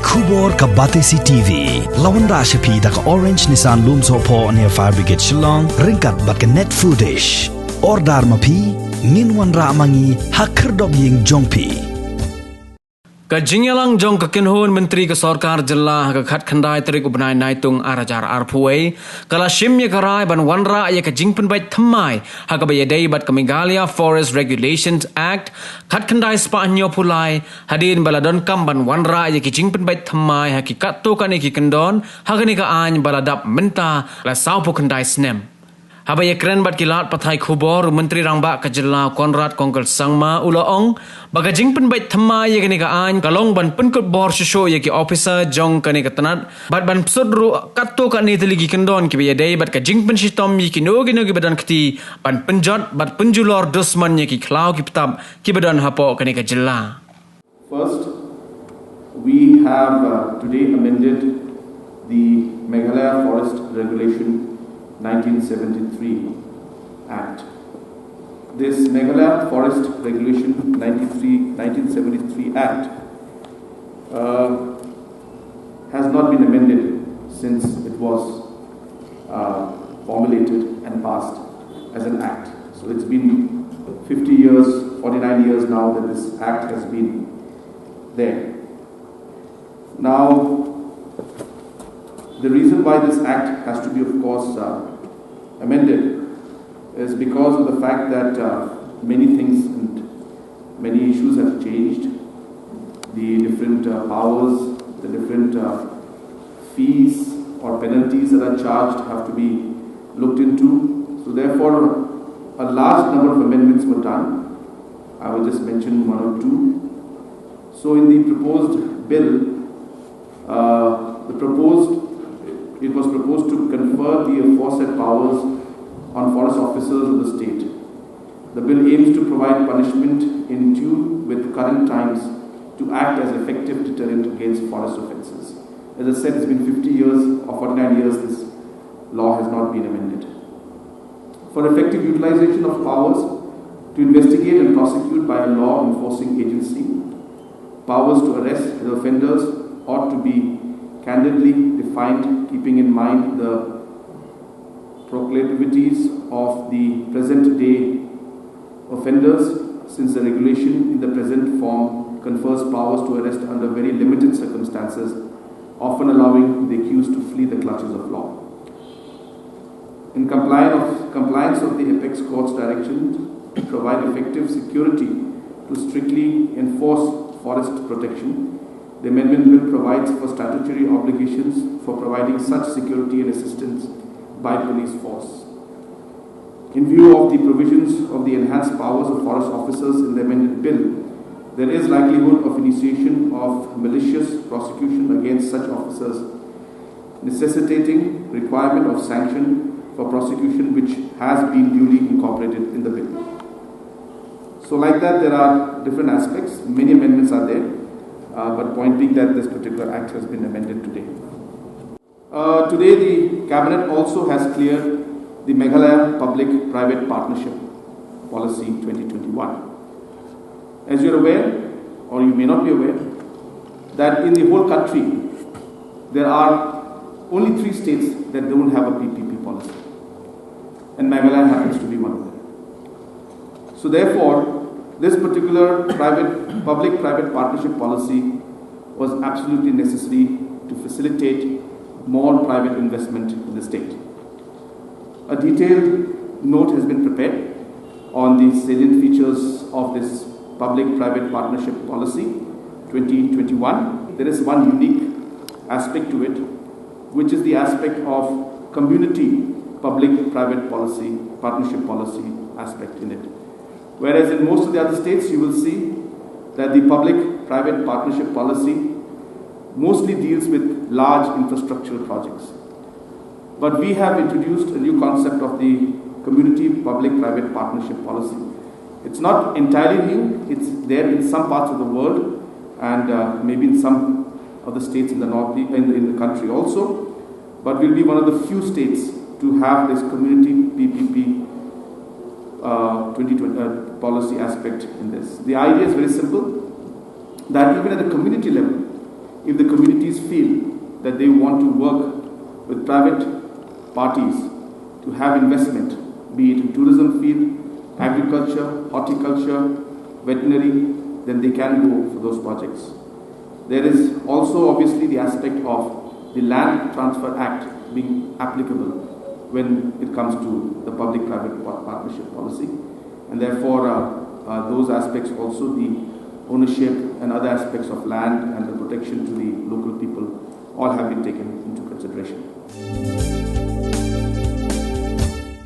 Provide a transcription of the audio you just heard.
Kubor ka Batesi TV. Lawan Rashapi da ka Orange Nissan Lumso po near Fire Brigade Shillong. Ringkat bat ka net foodish. Ordar mapi. Minwan ra mangi hakerdog ying jongpi. Kajingyalang jong kakinhon menteri ke Sorkar jela ka khat khandai trik ubnai naitung arajar arpuai kala shimye karai ban wanra ya ka jing Pynbeit Thymmai ha ka bayadai bat ka Meghalaya Forest Regulations Act khat khandai spa nyo pulai hadin baladon kam ban wanra ya ki jing Pynbeit Thymmai ha ki katto ka ni ki kendon ha ka ni ka an baladap menta la sau pu khandai snem Habaya keren bat kilat pathai khubor menteri rangba ka jela Konrad Kongkel sangma ulaong baga jing Pynbeit Thymmai ye kani ka an kalong ban penkut bor shisho ye ki officer jong kani ka tanat bat ban psudru katto ka ni teligi kendon ki be dai bat ka jing pen shitom ye ki no gi badan kti ban penjot bat penjulor dusman ye ki klau ki ptab ki badan hapo kani ka jela. First, we have today amended the Meghalaya Forest Regulation 1973 Act. This Meghalaya Forest Regulation 1973 Act has not been amended since it was formulated and passed as an act. So it's been 50 years, 49 years now that this act has been there. Now, the reason why this act has to be, of course, amended is because of the fact that many things and many issues have changed. The different powers, the different fees or penalties that are charged have to be looked into. So therefore, a large number of amendments were done. I will just mention one or two. So in the proposed bill, it was proposed to confer the aforesaid powers on forest officers of the state. The bill aims to provide punishment in tune with current times to act as effective deterrent against forest offences. As I said, it's been 50 years or 49 years this law has not been amended. For effective utilization of powers to investigate and prosecute by a law enforcing agency, powers to arrest the offenders ought to be candidly defined, keeping in mind the proclivities of the present day offenders, since the regulation in the present form confers powers to arrest under very limited circumstances, often allowing the accused to flee the clutches of law. In compliance of the Apex Court's directions to provide effective security to strictly enforce forest protection, the amendment bill provides for statutory obligations for providing such security and assistance by police force. In view of the provisions of the enhanced powers of forest officers in the amended bill, there is likelihood of initiation of malicious prosecution against such officers, necessitating requirement of sanction for prosecution which has been duly incorporated in the bill. So like that, there are different aspects. Many amendments are there. But point being that this particular act has been amended today. Today the Cabinet also has cleared the Meghalaya Public-Private Partnership Policy 2021. As you are aware, or you may not be aware, that in the whole country there are only 3 states that don't have a PPP policy. And Meghalaya happens to be one of them. So therefore, this particular public-private partnership policy was absolutely necessary to facilitate more private investment in the state. A detailed note has been prepared on the salient features of this public-private partnership policy 2021. There is one unique aspect to it, which is the aspect of community public-private policy, partnership policy aspect in it. Whereas in most of the other states, you will see that the public-private partnership policy mostly deals with large infrastructural projects. But we have introduced a new concept of the community public-private partnership policy. It's not entirely new. It's there in some parts of the world and maybe in some of the states in the north, in the country also. But we'll be one of the few states to have this community PPP 2020 policy aspect in this. The idea is very simple, that even at the community level, if the communities feel that they want to work with private parties to have investment, be it in tourism field, agriculture, horticulture, veterinary, then they can go for those projects. There is also obviously the aspect of the Land Transfer Act being applicable when it comes to the public-private partnership policy, and therefore those aspects also, the ownership and other aspects of land and the protection to the local people, all have been taken into consideration.